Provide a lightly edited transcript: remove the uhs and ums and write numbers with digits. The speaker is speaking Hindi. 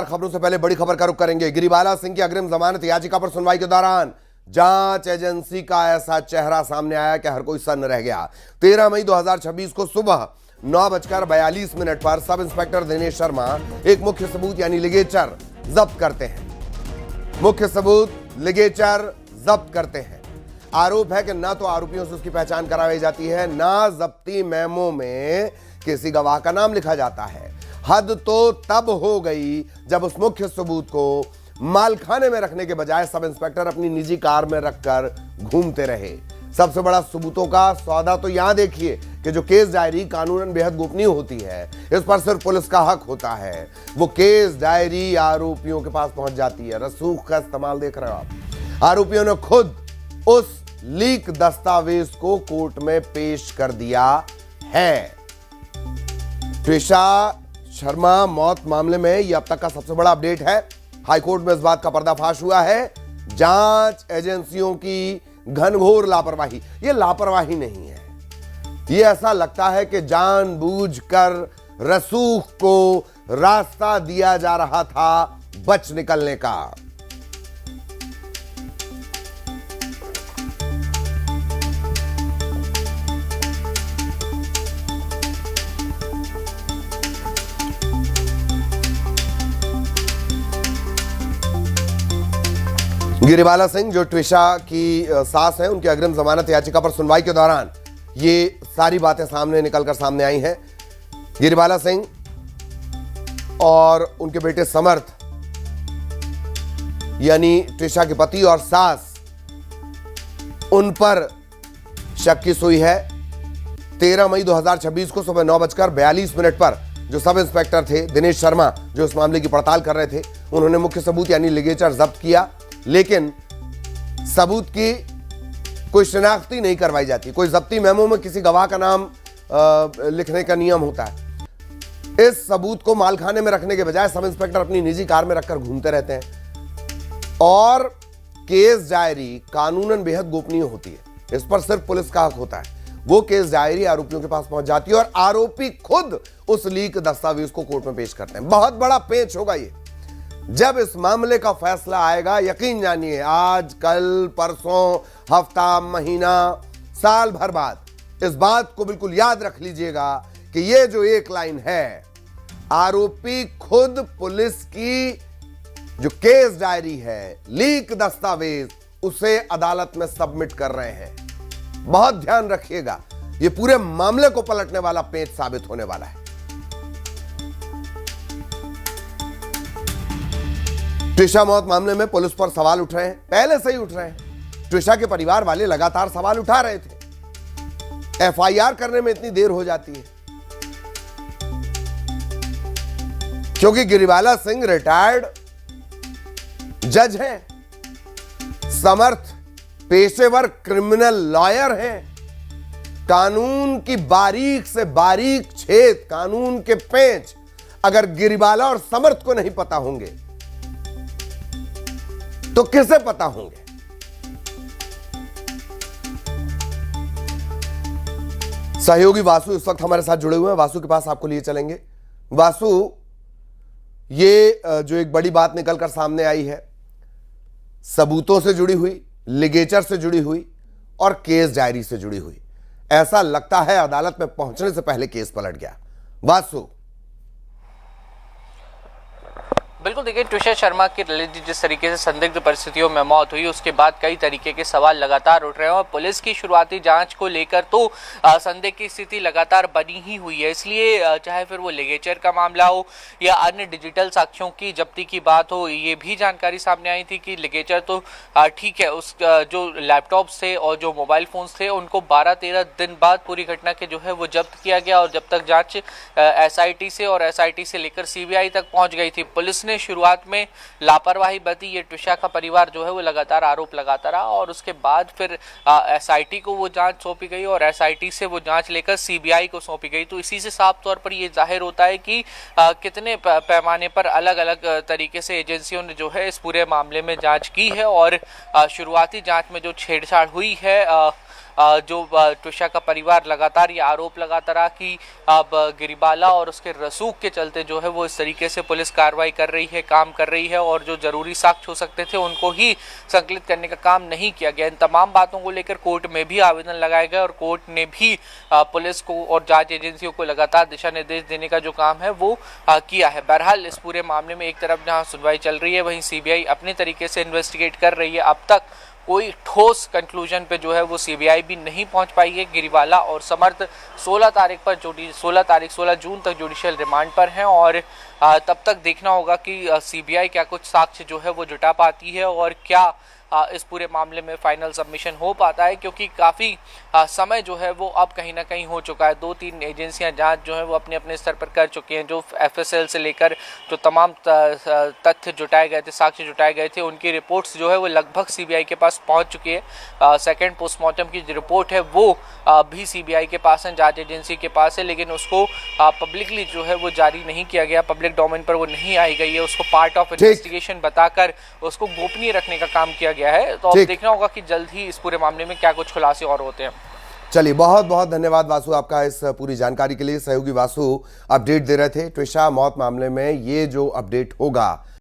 खबरों से पहले बड़ी खबर का रुख करेंगे। गिरिबाला सिंह की अग्रिम जमानत याचिका पर सुनवाई के दौरान जांच एजेंसी का ऐसा चेहरा सामने आया कि हर कोई सन्न रह गया। 13 मई 2026 को सुबह 9:42 पर सब इंस्पेक्टर दिनेश शर्मा एक मुख्य सबूत यानी लिगेचर जब्त करते हैं। मुख्य सबूत लिगेचर जब्त करते हैं। आरोप है कि ना तो आरोपियों से उसकी पहचान कराई जाती है, ना जब्ती मेमो में किसी गवाह का नाम लिखा जाता है। हद तो तब हो गई जब उस मुख्य सबूत को मालखाने में रखने के बजाय सब इंस्पेक्टर अपनी निजी कार में रखकर घूमते रहे। सबसे बड़ा सबूतों का सौदा तो यहां देखिए कि जो केस डायरी कानूनन बेहद गोपनीय होती है, इस पर सिर्फ पुलिस का हक होता है। वो केस डायरी आरोपियों के पास पहुंच जाती है। रसूख का इस्तेमाल देख रहे हो आप। आरोपियों ने खुद उस लीक दस्तावेज को कोर्ट में पेश कर दिया है। ट्विशा शर्मा मौत मामले में यह अब तक का सबसे बड़ा अपडेट है। हाईकोर्ट में इस बात का पर्दाफाश हुआ है, जांच एजेंसियों की घनघोर लापरवाही। यह लापरवाही नहीं है, यह ऐसा लगता है कि जानबूझकर रसूख को रास्ता दिया जा रहा था बच निकलने का। गिरिबाला सिंह जो ट्विशा की सास हैं, उनकी अग्रिम जमानत याचिका पर सुनवाई के दौरान ये सारी बातें निकलकर सामने आई हैं। गिरिबाला सिंह और उनके बेटे समर्थ यानी ट्विशा के पति और सास, उन पर शक की सुई है। 13 मई 2026 को सुबह 9:42 पर जो सब इंस्पेक्टर थे दिनेश शर्मा, जो इस मामले की पड़ताल कर रहे थे, उन्होंने मुख्य सबूत यानी लिगेचर जब्त किया, लेकिन सबूत की कोई शिनाख्ती नहीं करवाई जाती। कोई जब्ती मेमो में किसी गवाह का नाम लिखने का नियम होता है। इस सबूत को मालखाने में रखने के बजाय सब इंस्पेक्टर अपनी निजी कार में रखकर घूमते रहते हैं। और केस डायरी कानूनन बेहद गोपनीय होती है, इस पर सिर्फ पुलिस का हक होता है। वो केस डायरी आरोपियों के पास पहुंच जाती है और आरोपी खुद उस लीक दस्तावेज को कोर्ट में पेश करते हैं। बहुत बड़ा पेच होगा ये। जब इस मामले का फैसला आएगा, यकीन जानिए, आज कल परसों, हफ्ता, महीना, साल भर बाद, इस बात को बिल्कुल याद रख लीजिएगा कि ये जो एक लाइन है, आरोपी खुद पुलिस की जो केस डायरी है, लीक दस्तावेज, उसे अदालत में सबमिट कर रहे हैं। बहुत ध्यान रखिएगा, ये पूरे मामले को पलटने वाला पेच साबित होने वाला है। ट्विशा मौत मामले में पुलिस पर सवाल उठ रहे हैं, पहले से ही उठ रहे हैं। ट्विशा के परिवार वाले लगातार सवाल उठा रहे थे। एफआईआर करने में इतनी देर हो जाती है क्योंकि गिरिबाला सिंह रिटायर्ड जज हैं, समर्थ पेशेवर क्रिमिनल लॉयर हैं। कानून की बारीक से बारीक छेद, कानून के पेंच अगर गिरिबाला और समर्थ को नहीं पता होंगे तो किसे पता होंगे? सहयोगी वासु इस वक्त हमारे साथ जुड़े हुए हैं। वासु के पास आपको लिए चलेंगे। वासु, ये जो एक बड़ी बात निकलकर सामने आई है, सबूतों से जुड़ी हुई, लिगेचर से जुड़ी हुई और केस डायरी से जुड़ी हुई, ऐसा लगता है अदालत में पहुंचने से पहले केस पलट गया। वासु, बिल्कुल, देखिए, ट्विशा शर्मा की रिलेटेड जिस तरीके से संदिग्ध परिस्थितियों में मौत हुई, उसके बाद कई तरीके के सवाल लगातार उठ रहे हैं और पुलिस की शुरुआती जांच को लेकर तो संदेह की स्थिति लगातार बनी ही हुई है। इसलिए चाहे फिर वो लिगेचर का मामला हो या अन्य डिजिटल साक्ष्यों की जब्ती की बात हो, ये भी जानकारी सामने आई थी कि लिगेचर तो ठीक है, उस जो लैपटॉप्स थे और जो मोबाइल फोन्स थे, उनको 12-13 दिन बाद पूरी घटना के जो है वो जब्त किया गया। और जब तक जाँच SIT से और SIT से लेकर CBI तक पहुँच गई थी, पुलिस ने शुरुआत में लापरवाही बरती। ये ट्विशा का परिवार जो है वो लगातार आरोप लगाता रहा और उसके बाद फिर SIT को वो जांच सौंपी गई और SIT से वो जांच लेकर CBI को सौंपी गई। तो इसी से साफ तौर पर ये जाहिर होता है कि कितने पैमाने पर अलग अलग तरीके से एजेंसियों ने जो है इस पूरे मामले में जांच की है और शुरुआती जांच में जो छेड़छाड़ हुई है जो ट्विशा का परिवार लगातार ये आरोप लगाता रहा कि अब गिरिबाला और उसके रसूख के चलते जो है वो इस तरीके से पुलिस कार्रवाई कर रही है, काम कर रही है, और जो जरूरी साक्ष्य हो सकते थे उनको ही संकलित करने का काम नहीं किया गया। इन तमाम बातों को लेकर कोर्ट में भी आवेदन लगाया गया और कोर्ट ने भी पुलिस को और जांच एजेंसियों को लगातार दिशा निर्देश देने का जो काम है वो किया है। बहरहाल इस पूरे मामले में एक तरफ जहां सुनवाई चल रही है, वहीं सीबीआई अपने तरीके से इन्वेस्टिगेट कर रही है। अब तक कोई ठोस कंक्लूजन पे जो है वो सीबीआई भी नहीं पहुंच पाई है। गिरिबाला और समर्थ 16 जून तक जुडिशियल रिमांड पर हैं और तब तक देखना होगा कि सीबीआई क्या कुछ साक्ष्य जो है वो जुटा पाती है और क्या इस पूरे मामले में फाइनल सबमिशन हो पाता है, क्योंकि काफ़ी समय जो है वो अब कहीं ना कहीं हो चुका है। 2-3 एजेंसियां जांच जो है वो अपने अपने स्तर पर कर चुकी हैं। जो एफएसएल से लेकर जो तमाम तथ्य जुटाए गए थे, साक्ष्य जुटाए गए थे, उनकी रिपोर्ट्स जो है वो लगभग सीबीआई के पास पहुंच चुकी है। सेकेंड पोस्टमार्टम की जो रिपोर्ट है वो भी सीबीआई के पास है, जांच एजेंसी के पास है, लेकिन उसको पब्लिकली जो है वो जारी नहीं किया गया, पब्लिक डोमेन पर वो नहीं आई गई है। उसको पार्ट ऑफ इन्वेस्टिगेशन बताकर उसको गोपनीय रखने का काम किया गया है। तो अब देखना होगा कि जल्द ही इस पूरे मामले में क्या कुछ खुलासे और होते हैं। चलिए, बहुत बहुत धन्यवाद वासु आपका इस पूरी जानकारी के लिए। सहयोगी वासु अपडेट दे रहे थे। ट्विशा मौत मामले में ये जो अपडेट होगा